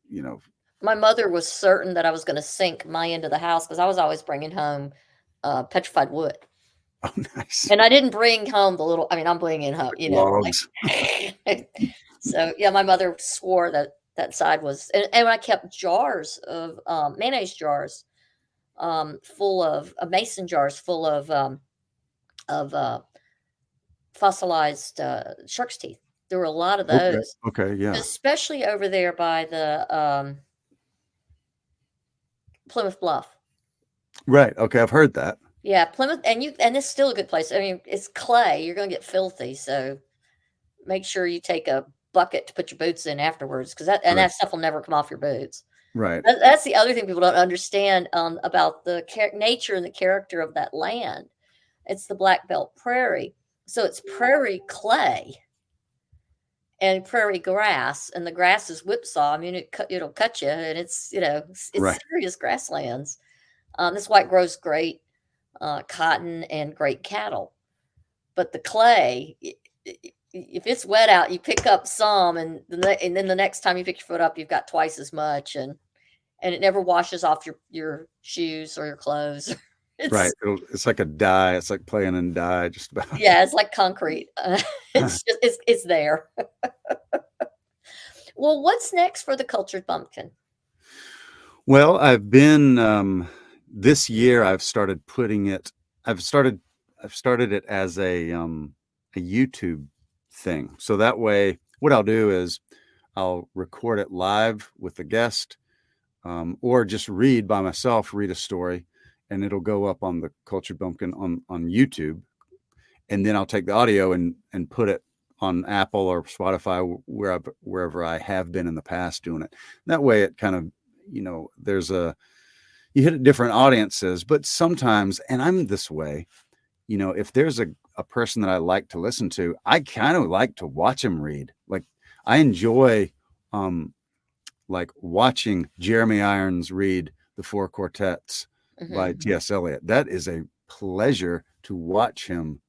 [SPEAKER 1] you know.
[SPEAKER 2] My mother was certain that I was going to sink my end of the house because I was always bringing home petrified wood.
[SPEAKER 1] Oh, nice.
[SPEAKER 2] And I didn't bring home the little, I mean, I'm bringing home,
[SPEAKER 1] Logs.
[SPEAKER 2] like, so yeah, my mother swore that that side was, and I kept jars of mayonnaise jars full of mason jars full of fossilized shark's teeth. There were a lot of
[SPEAKER 1] Okay.
[SPEAKER 2] those,
[SPEAKER 1] Okay. Yeah.
[SPEAKER 2] especially over there by the Plymouth Bluff.
[SPEAKER 1] Right. Okay. I've heard that.
[SPEAKER 2] Yeah, Plymouth, and it's still a good place. I mean, it's clay. You're gonna get filthy, so make sure you take a bucket to put your boots in afterwards, because
[SPEAKER 1] Right.
[SPEAKER 2] that stuff will never come off your boots.
[SPEAKER 1] Right.
[SPEAKER 2] That's the other thing people don't understand about the nature and the character of that land. It's the Black Belt Prairie, so it's prairie clay and prairie grass, and the grass is whipsaw. I mean, it'll cut you, and it's
[SPEAKER 1] Right.
[SPEAKER 2] serious grasslands. That's why it grows great cotton and great cattle. But the clay, if it's wet out, you pick up some, and then the next time you pick your foot up, you've got twice as much, and it never washes off your shoes or your clothes.
[SPEAKER 1] Right.
[SPEAKER 2] It's
[SPEAKER 1] It's like a dye. It's like playing in dye, just about.
[SPEAKER 2] Yeah, it's like concrete. It's there. Well, what's next for the Cultured Bumpkin?
[SPEAKER 1] Well, I've been this year. I've started putting it. I've started it as a YouTube thing. So that way, what I'll do is I'll record it live with a guest, or just read by myself, read a story, and it'll go up on the Cultured Bumpkin on YouTube. And then I'll take the audio and put it on Apple or Spotify, wherever I have been in the past doing it. That way it kind of, you hit different audiences, but sometimes, and I'm this way, if there's a person that I like to listen to, I kind of like to watch him read. Like I enjoy, like watching Jeremy Irons read the Four Quartets by
[SPEAKER 2] Hmm.
[SPEAKER 1] T.S. Eliot. That is a pleasure to watch him,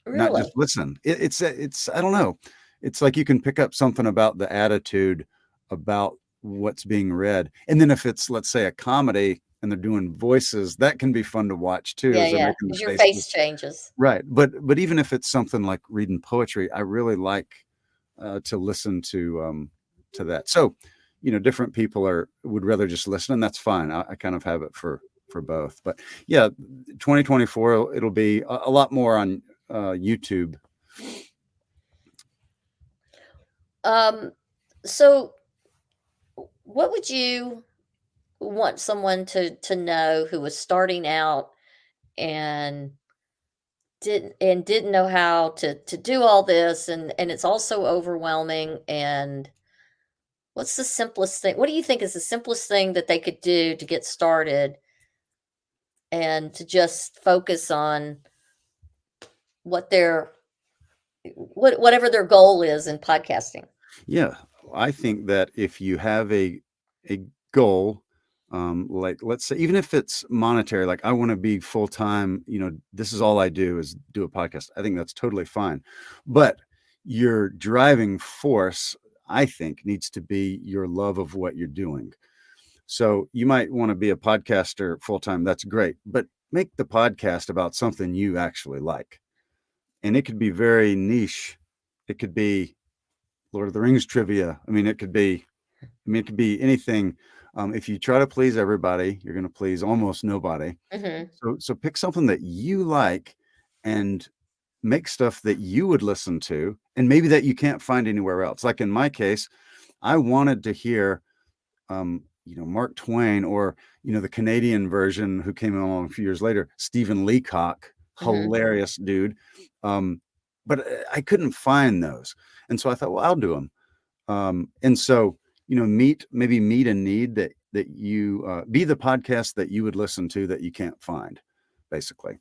[SPEAKER 1] not just
[SPEAKER 2] Really?
[SPEAKER 1] listen. It's I don't know. It's like you can pick up something about the attitude about what's being read. And then if it's, let's say, a comedy and they're doing voices, that can be fun to watch too,
[SPEAKER 2] Yeah,
[SPEAKER 1] as they're
[SPEAKER 2] yeah.
[SPEAKER 1] making the
[SPEAKER 2] Because your
[SPEAKER 1] faces.
[SPEAKER 2] face changes.
[SPEAKER 1] Right. But even if it's something like reading poetry, I really like to listen to that. So, different people would rather just listen, and that's fine. I kind of have it for both. But yeah, 2024 it'll be a lot more on YouTube.
[SPEAKER 2] So what would you want someone to know who was starting out and didn't know how to do all this, and it's all so overwhelming, and what's the simplest thing, what do you think is the simplest thing that they could do to get started and to just focus on what their whatever their goal is in podcasting?
[SPEAKER 1] Yeah, I think that if you have a goal, like let's say even if it's monetary, like I want to be full time, this is all I do is do a podcast. I think that's totally fine. But your driving force, I think, needs to be your love of what you're doing. So you might want to be a podcaster full time. That's great, but make the podcast about something you actually like. And it could be very niche. It could be Lord of the Rings trivia. It could be anything. If you try to please everybody, you're going to please almost nobody.
[SPEAKER 2] Mhm.
[SPEAKER 1] So pick something that you like and make stuff that you would listen to, and maybe that you can't find anywhere else. Like in my case, I wanted to hear, Mark Twain, or, the Canadian version who came along a few years later, Stephen Leacock,
[SPEAKER 2] Mhm.
[SPEAKER 1] hilarious dude. But I couldn't find those. And so I thought, well, I'll do them. And so, maybe meet a need that you be the podcast that you would listen to that you can't find, basically.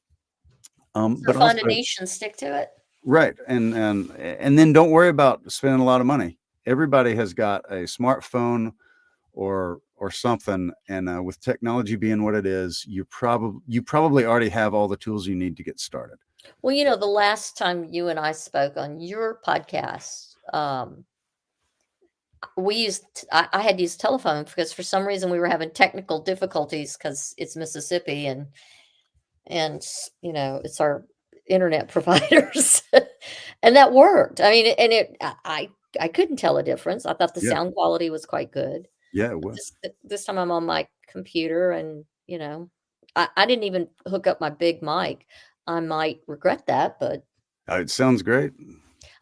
[SPEAKER 2] So
[SPEAKER 1] But
[SPEAKER 2] find a
[SPEAKER 1] also,
[SPEAKER 2] niche and stick to it.
[SPEAKER 1] right, and then don't worry about spending a lot of money. Everybody has got a smartphone or something, and with technology being what it is, you probably already have all the tools you need to get started.
[SPEAKER 2] Well, the last time you and I spoke on your podcast, I had used telephone because for some reason we were having technical difficulties because it's Mississippi and it's our internet providers, and that worked. I mean, and I couldn't tell a difference. I thought the
[SPEAKER 1] Yeah,
[SPEAKER 2] sound quality was quite good.
[SPEAKER 1] yeah, it
[SPEAKER 2] But
[SPEAKER 1] was.
[SPEAKER 2] this time I'm on my computer and, I didn't even hook up my big mic. I might regret that, but
[SPEAKER 1] It sounds great.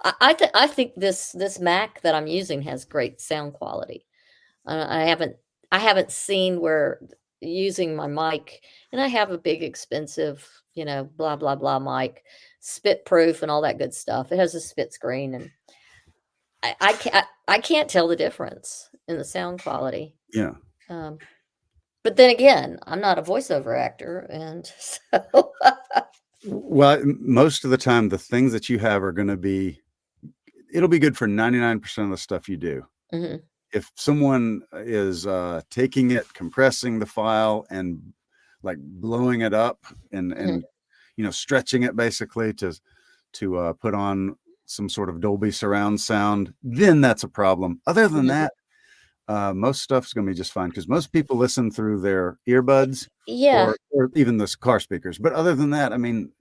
[SPEAKER 2] I think this Mac that I'm using has great sound quality. I haven't seen where using my mic, and I have a big expensive, blah blah blah mic, spit proof and all that good stuff. It has a spit screen, and I can't tell the difference in the sound quality.
[SPEAKER 1] Yeah.
[SPEAKER 2] Um, but then again, I'm not a voiceover actor, and so
[SPEAKER 1] Well, most of the time, the things that you have are going to it'll be good for 99% of the stuff you do.
[SPEAKER 2] Mhm,
[SPEAKER 1] If someone is taking it, compressing the file, and like blowing it up and
[SPEAKER 2] mhm,
[SPEAKER 1] stretching it basically to put on some sort of Dolby surround sound, then that's a problem. Other than
[SPEAKER 2] mhm.
[SPEAKER 1] that, most stuff's going to be just fine because most people listen through their earbuds
[SPEAKER 2] Yeah.
[SPEAKER 1] or even the car speakers. But other than that, I mean,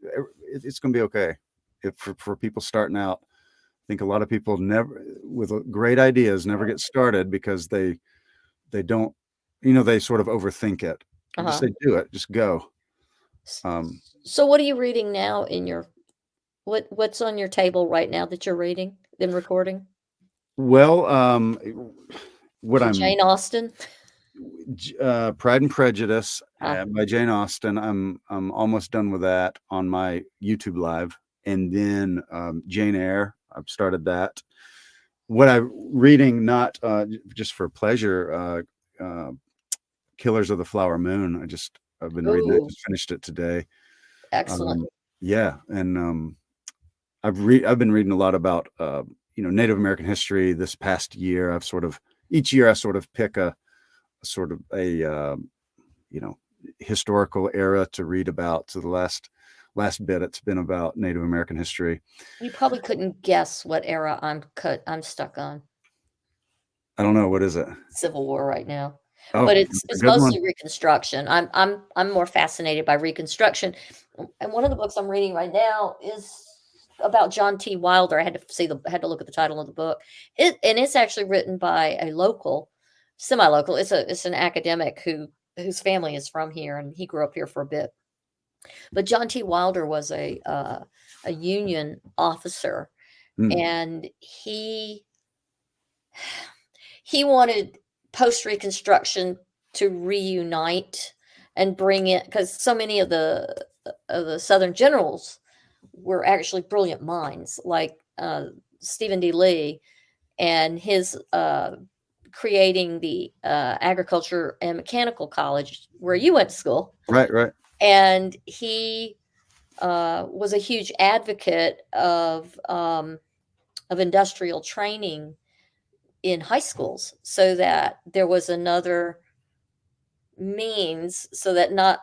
[SPEAKER 1] it's going to be okay. If for people starting out, I think a lot of people never with great ideas never get started because they don't, they sort of overthink it. I just
[SPEAKER 2] Uh-huh.
[SPEAKER 1] say do it, just go.
[SPEAKER 2] S
[SPEAKER 1] Um,
[SPEAKER 2] so what are you reading now in your what's on your table right now that you're reading and recording?
[SPEAKER 1] well, what I'm
[SPEAKER 2] Jane Austen?
[SPEAKER 1] Pride and Prejudice
[SPEAKER 2] Ah,
[SPEAKER 1] by Jane Austen. I'm almost done with that on my YouTube live, and then Jane Eyre. I've started that. What I'm reading, not just for pleasure, Killers of the Flower Moon. I've been reading that.
[SPEAKER 2] ooh,
[SPEAKER 1] Just finished it today.
[SPEAKER 2] excellent.
[SPEAKER 1] Um, yeah, and I've been reading a lot about Native American history this past year. Each year I sort of pick a sort of a you know historical era to read about. So the last bit it's been about Native American history.
[SPEAKER 2] You probably couldn't guess what era I'm stuck on.
[SPEAKER 1] I don't know, what is it?
[SPEAKER 2] Civil War right now,
[SPEAKER 1] Oh,
[SPEAKER 2] but
[SPEAKER 1] that's a
[SPEAKER 2] it's
[SPEAKER 1] good one.
[SPEAKER 2] mostly Reconstruction. I'm more fascinated by Reconstruction, and one of the books I'm reading right now is about John T. Wilder. I had to look at the title of the book. It's actually written by a local, semi-local. It's an academic whose family is from here, and he grew up here for a bit. But John T. Wilder was a Union officer,
[SPEAKER 1] Mm,
[SPEAKER 2] and he wanted post Reconstruction to reunite and bring it because so many of the Southern generals were actually brilliant minds, like Stephen D. Lee and his creating the agriculture and mechanical college where you went to school,
[SPEAKER 1] right, right.
[SPEAKER 2] and he was a huge advocate of industrial training in high schools so that there was another means so that not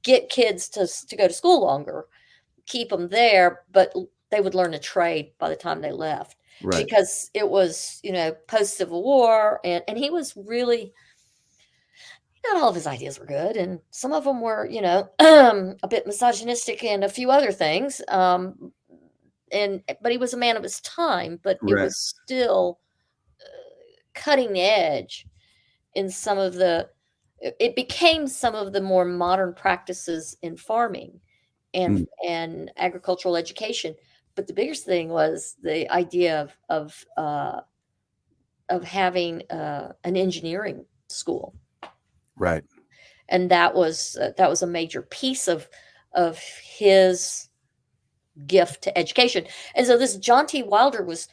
[SPEAKER 2] get kids to go to school longer, keep them there, but they would learn a trade by the time they left
[SPEAKER 1] Right.
[SPEAKER 2] because it was post Civil War, and he was really, not all of his ideas were good, and some of them were a bit misogynistic and a few other things, and but he was a man of his time, but it
[SPEAKER 1] Right.
[SPEAKER 2] was still cutting edge in some of the it became some of the more modern practices in farming and
[SPEAKER 1] Mm,
[SPEAKER 2] and agricultural education. But the biggest thing was the idea of having an engineering school,
[SPEAKER 1] right.
[SPEAKER 2] and that was a major piece of his gift to education. And so this John T. Wilder was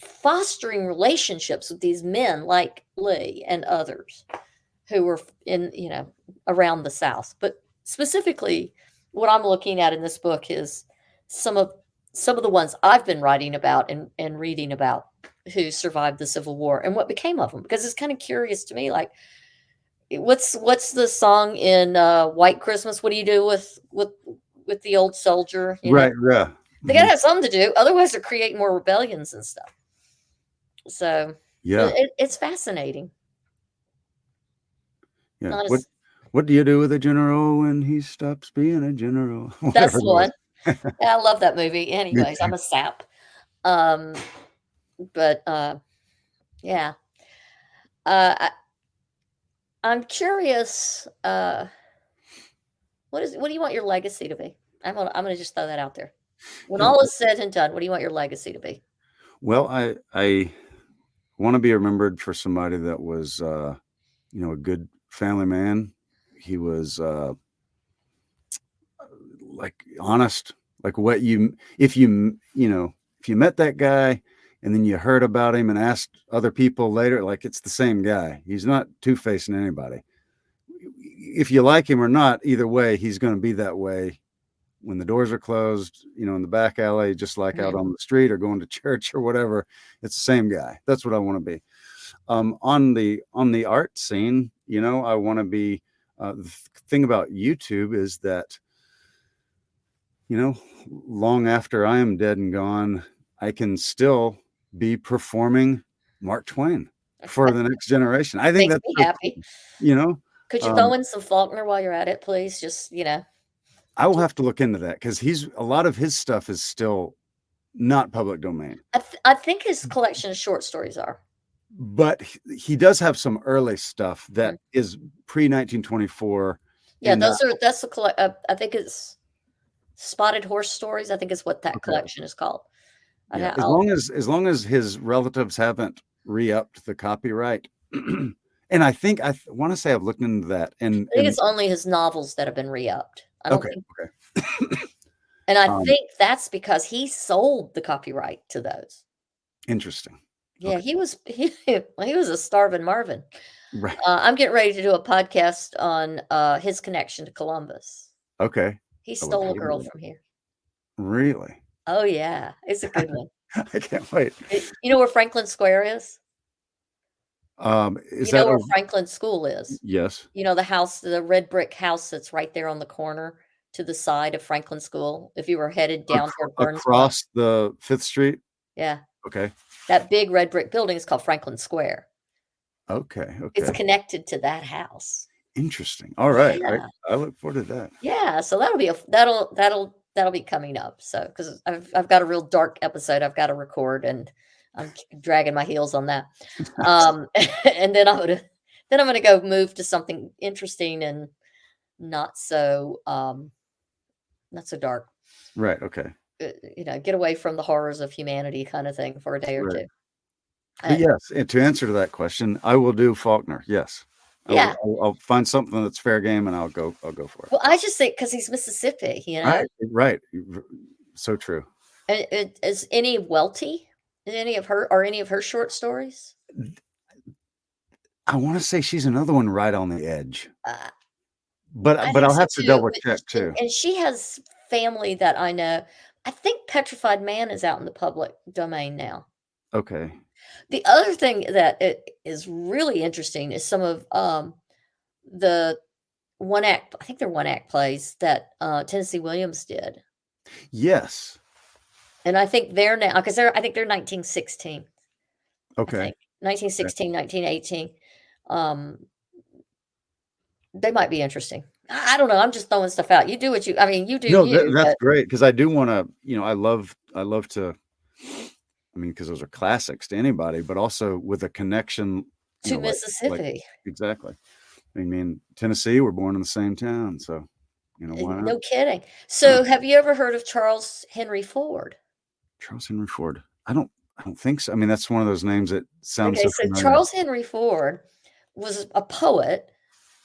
[SPEAKER 2] fostering relationships with these men like Lee and others who were in, around the South. But specifically, what I'm looking at in this book is some of some of the ones I've been writing about and reading about who survived the Civil War and what became of them. Because it's kind of curious to me, like what's the song in White Christmas? What do you do with the old soldier?
[SPEAKER 1] Right. Yeah.
[SPEAKER 2] They gotta have something to do, otherwise they're creating more rebellions and stuff. So
[SPEAKER 1] Yeah.
[SPEAKER 2] it's fascinating.
[SPEAKER 1] Yeah.
[SPEAKER 2] Not
[SPEAKER 1] What
[SPEAKER 2] as
[SPEAKER 1] What do you do with a general when he stops being a general?
[SPEAKER 2] That's
[SPEAKER 1] Whatever it
[SPEAKER 2] the
[SPEAKER 1] was.
[SPEAKER 2] one. Yeah, I love that movie.
[SPEAKER 1] Me
[SPEAKER 2] Anyways,
[SPEAKER 1] too.
[SPEAKER 2] I'm a sap. Um, but yeah. I, I'm curious. What do you want your legacy to be? I'm gonna just throw that out there. When
[SPEAKER 1] Yeah.
[SPEAKER 2] all is said and done, what do you want your legacy to be?
[SPEAKER 1] Well, I want to be remembered for somebody that was a good family man. He was like honest, like what you if you you know if you met that guy and then you heard about him and asked other people later, like it's the same guy. He's not two-facing anybody. If you like him or not, either way, he's going to be that way when the doors are closed, in the back alley, just like out
[SPEAKER 2] Mhm.
[SPEAKER 1] on the street or going to church or whatever. It's the same guy. That's what I want to be. On the art scene, I want to be. The thing about YouTube is that long after I am dead and gone, I can still be performing Mark Twain for the next generation. I think
[SPEAKER 2] Makes
[SPEAKER 1] that's
[SPEAKER 2] me
[SPEAKER 1] so
[SPEAKER 2] happy.
[SPEAKER 1] cool. You know,
[SPEAKER 2] Could you throw
[SPEAKER 1] um,
[SPEAKER 2] in some Faulkner while you're at it, please?
[SPEAKER 1] I will have to look into that because a lot of his stuff is still not public domain,
[SPEAKER 2] I think his collection of short stories are.
[SPEAKER 1] but he does have some early stuff that
[SPEAKER 2] Mhm.
[SPEAKER 1] is pre 1924,
[SPEAKER 2] Yeah,
[SPEAKER 1] and that
[SPEAKER 2] that's the I think it's Spotted Horse Stories. I think is what that
[SPEAKER 1] okay,
[SPEAKER 2] collection is called.
[SPEAKER 1] yeah. As
[SPEAKER 2] I'll
[SPEAKER 1] long as his relatives haven't re-upped the copyright, and I want to say I've looked into that, and
[SPEAKER 2] I think it's only his novels that have been re-upped. I don't
[SPEAKER 1] okay,
[SPEAKER 2] think
[SPEAKER 1] okay.
[SPEAKER 2] and I
[SPEAKER 1] um,
[SPEAKER 2] think that's because he sold the copyright to those.
[SPEAKER 1] Interesting.
[SPEAKER 2] Yeah,
[SPEAKER 1] Okay,
[SPEAKER 2] he was he was a starving Marvin.
[SPEAKER 1] right.
[SPEAKER 2] I'm getting ready to do a podcast on, his connection to Columbus.
[SPEAKER 1] Okay,
[SPEAKER 2] He
[SPEAKER 1] I look
[SPEAKER 2] stole a
[SPEAKER 1] forward to
[SPEAKER 2] girl
[SPEAKER 1] that.
[SPEAKER 2] from here.
[SPEAKER 1] Really,
[SPEAKER 2] Oh, yeah, it's a good one.
[SPEAKER 1] I can't wait.
[SPEAKER 2] You know where Franklin Square is?
[SPEAKER 1] Is
[SPEAKER 2] You know
[SPEAKER 1] that
[SPEAKER 2] where
[SPEAKER 1] over?
[SPEAKER 2] Franklin School is?
[SPEAKER 1] Yes,
[SPEAKER 2] You know, the red brick house that's right there on the corner to the side of Franklin School, if you were headed down toward Burnsville?
[SPEAKER 1] across the Fifth Street.
[SPEAKER 2] Yeah,
[SPEAKER 1] Okay,
[SPEAKER 2] that big red brick building is called Franklin Square.
[SPEAKER 1] okay,
[SPEAKER 2] It's
[SPEAKER 1] okay.
[SPEAKER 2] connected to that house.
[SPEAKER 1] Interesting. All right,
[SPEAKER 2] Yeah,
[SPEAKER 1] I look forward to that.
[SPEAKER 2] yeah, so that'll be coming up, so because I've got a real dark episode I've gotta record, and I'm dragging my heels on that.
[SPEAKER 1] Nice.
[SPEAKER 2] Um, and then I'm gonna go move to something interesting and not so, not so dark.
[SPEAKER 1] Right. Okay.
[SPEAKER 2] Get away from the horrors of humanity kinda thing for a day or
[SPEAKER 1] Right.
[SPEAKER 2] 2.
[SPEAKER 1] But
[SPEAKER 2] Uh,
[SPEAKER 1] yes, and to answer to that question, I will do Faulkner. Yes,
[SPEAKER 2] yeah.
[SPEAKER 1] I'll find something that's fair game, and I'll go for it.
[SPEAKER 2] Well, I just think because he's Mississippi,
[SPEAKER 1] Right. Right. So true.
[SPEAKER 2] And is any Welty in any of her short stories?
[SPEAKER 1] I want to say she's another one right on the edge,
[SPEAKER 2] Uh, I
[SPEAKER 1] but
[SPEAKER 2] think
[SPEAKER 1] I'll
[SPEAKER 2] so
[SPEAKER 1] have to
[SPEAKER 2] too,
[SPEAKER 1] double
[SPEAKER 2] but
[SPEAKER 1] check too.
[SPEAKER 2] and she has family that I know. I think Petrified Man is out in the public domain now.
[SPEAKER 1] Okay.
[SPEAKER 2] The other thing that is really interesting is some of, the one act I think they're one act plays that, Tennessee Williams did,
[SPEAKER 1] Yes.
[SPEAKER 2] and I think they're now because I think they're 1916, I
[SPEAKER 1] Okay.
[SPEAKER 2] think.
[SPEAKER 1] Okay.
[SPEAKER 2] 1916, 1918. Um, they might be interesting. I don't know, I'm just throwing stuff out. You do what you do
[SPEAKER 1] No,
[SPEAKER 2] you,
[SPEAKER 1] that's
[SPEAKER 2] but
[SPEAKER 1] great because I do want to. I love to. I mean, because those are classics to anybody, but also with a connection.
[SPEAKER 2] to
[SPEAKER 1] Like
[SPEAKER 2] Mississippi.
[SPEAKER 1] exactly. I mean, Tennessee, we're born in the same town, so why not?
[SPEAKER 2] No kidding.
[SPEAKER 1] Yeah.
[SPEAKER 2] So, have you ever heard of Charles Henry Ford?
[SPEAKER 1] Charles Henry Ford. I don't think so. I mean, that's one of those names that sounds
[SPEAKER 2] Okay,
[SPEAKER 1] so
[SPEAKER 2] so
[SPEAKER 1] familiar.
[SPEAKER 2] Charles Henry Ford was a poet.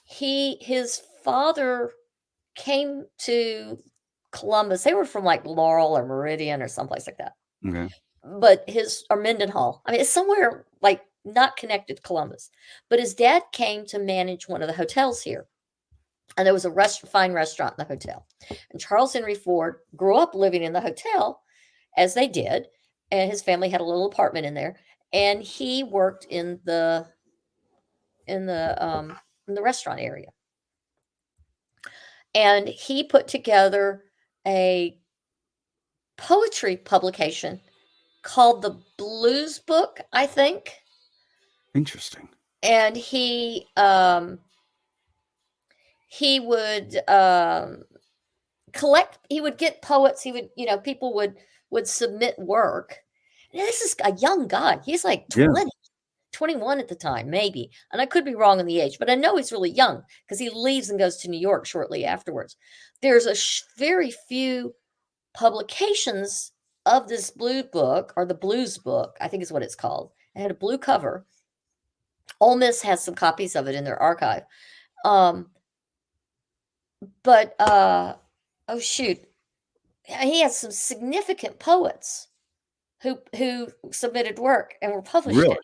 [SPEAKER 2] His father came to Columbus. They were from like Laurel or Meridian or someplace like that.
[SPEAKER 1] Okay.
[SPEAKER 2] but his or Mendenhall. I mean, it's somewhere like not connected to Columbus. But his dad came to manage one of the hotels here. And there was a fine restaurant in the hotel. And Charles Henry Ford grew up living in the hotel, as they did, and his family had a little apartment in there. And he worked in the um, in the restaurant area. And he put together a poetry publication called the Blues Book, I think.
[SPEAKER 1] Interesting.
[SPEAKER 2] And he would collect. He would get poets. He would, people would submit work. And this is a young guy. He's like
[SPEAKER 1] Yeah.
[SPEAKER 2] 21 at the time, maybe. And I could be wrong on the age, but I know he's really young because he leaves and goes to New York shortly afterwards. There's very few publications of this blue book, or the Blues Book, I think is what it's called. It had a blue cover. Ole Miss has some copies of it in their archive. But oh shoot, he has some significant poets who submitted work and were published in
[SPEAKER 1] Really?
[SPEAKER 2] it.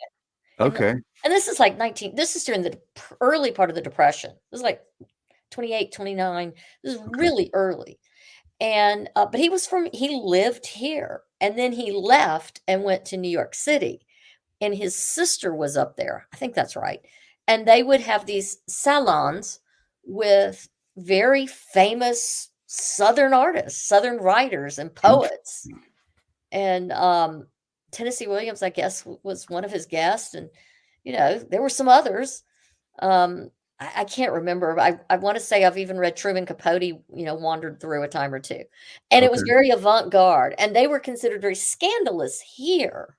[SPEAKER 1] Okay.
[SPEAKER 2] And this is like this is during the early part of the Depression. This is like 28, 29. This is
[SPEAKER 1] Okay.
[SPEAKER 2] really early. And but he lived here, and then he left and went to New York City, and his sister was up there. I think that's right. And they would have these salons with very famous Southern artists, Southern writers and poets. And Tennessee Williams, I guess, was one of his guests, and there were some others. I can't remember. I want to say I've even read Truman Capote, wandered through a time or two. And it was
[SPEAKER 1] Okay.
[SPEAKER 2] very avant-garde, and they were considered very scandalous here,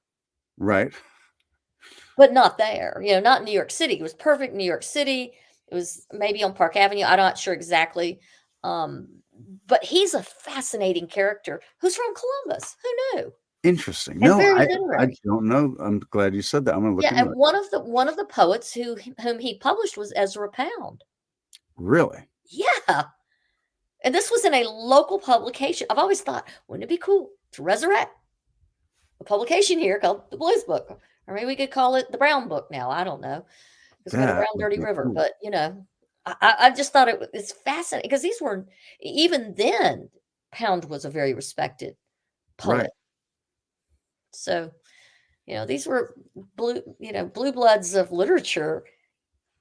[SPEAKER 1] Right.
[SPEAKER 2] but not there. Not in New York City. It was perfect in New York City. It was maybe on Park Avenue. I'm not sure exactly. But he's a fascinating character who's from Columbus. Who knew?
[SPEAKER 1] Interesting.
[SPEAKER 2] And
[SPEAKER 1] No,
[SPEAKER 2] very
[SPEAKER 1] I
[SPEAKER 2] literary.
[SPEAKER 1] don't know. I'm glad you said that. I'm gonna look
[SPEAKER 2] Yeah,
[SPEAKER 1] into
[SPEAKER 2] and
[SPEAKER 1] it.
[SPEAKER 2] one of the poets whom he published was Ezra Pound.
[SPEAKER 1] Really?
[SPEAKER 2] Yeah. And this was in a local publication. I've always thought, wouldn't it be cool to resurrect a publication here called the Blues Book? Or maybe we could call it the Brown Book now. I don't know. Because we got a
[SPEAKER 1] That
[SPEAKER 2] Brown
[SPEAKER 1] would
[SPEAKER 2] Dirty
[SPEAKER 1] be
[SPEAKER 2] River.
[SPEAKER 1] cool.
[SPEAKER 2] But, I just thought it's fascinating because these were, even then, Pound was a very respected poet.
[SPEAKER 1] Right.
[SPEAKER 2] So, these were blue bloods of literature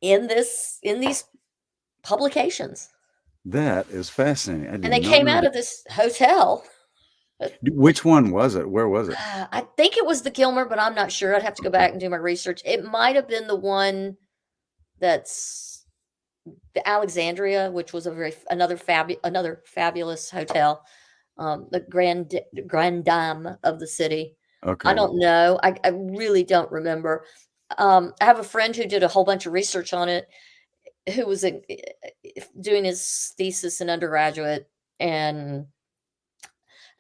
[SPEAKER 2] in these publications.
[SPEAKER 1] That is fascinating. I did
[SPEAKER 2] And they
[SPEAKER 1] not
[SPEAKER 2] came
[SPEAKER 1] know
[SPEAKER 2] out
[SPEAKER 1] that.
[SPEAKER 2] of this hotel.
[SPEAKER 1] Which one was it? Where was it?
[SPEAKER 2] I think it was the Gilmer, but I'm not sure. I'd have to go back and do my research. It might have been the one that's the Alexandria, which was another fabulous hotel, the Grand Dame of the city. I
[SPEAKER 1] Okay.
[SPEAKER 2] don't know. I really don't remember. I have a friend who did a whole bunch of research on it, who was doing his thesis in undergraduate, and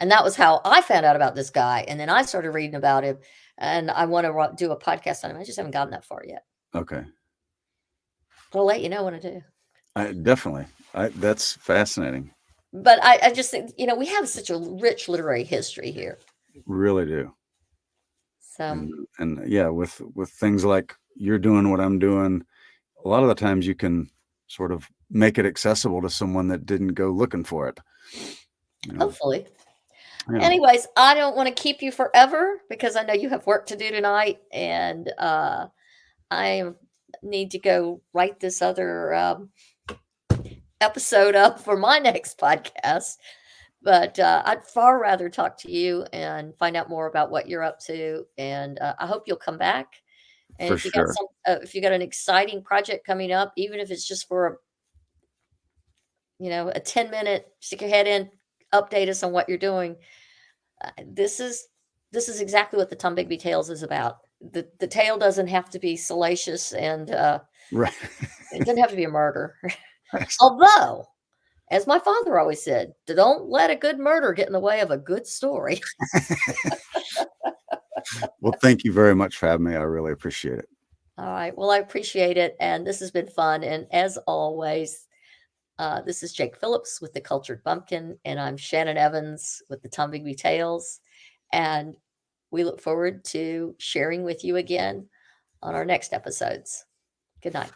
[SPEAKER 2] that was how I found out about this guy. And then I started reading about him, and I want to do a podcast on him. I just haven't gotten that far yet.
[SPEAKER 1] Okay.
[SPEAKER 2] But I'll let you know when I do.
[SPEAKER 1] Definitely. That's fascinating.
[SPEAKER 2] But I just think, we have such a rich literary history here.
[SPEAKER 1] Really do.
[SPEAKER 2] So,
[SPEAKER 1] and yeah, with things like you're doing what I'm doing, a lot of the times you can sort of make it accessible to someone that didn't go looking for it.
[SPEAKER 2] hopefully.
[SPEAKER 1] Yeah.
[SPEAKER 2] Anyways, I don't want to keep you forever because I know you have work to do tonight, and I need to go write this other episode up for my next podcast. But I'd far rather talk to you and find out more about what you're up to, and I hope you'll come back. And
[SPEAKER 1] For
[SPEAKER 2] if you got
[SPEAKER 1] sure.
[SPEAKER 2] if you got an exciting project coming up, even if it's just for a 10-minute, stick your head in, update us on what you're doing. This is exactly what the Tom Bigby Tales is about. The tale doesn't have to be salacious, and
[SPEAKER 1] Right.
[SPEAKER 2] it doesn't have to be a murder. Although, as my father always said, don't let a good murder get in the way of a good story.
[SPEAKER 1] Well, thank you very much for having me. I really appreciate it.
[SPEAKER 2] All right. Well, I appreciate it, and this has been fun. And as always, this is Jake Phillips with the Cultured Bumpkin, and I'm Shannon Evans with the Tom Bigby Tales. And we look forward to sharing with you again on our next episodes. Good night.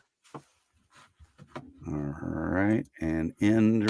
[SPEAKER 1] All right. And end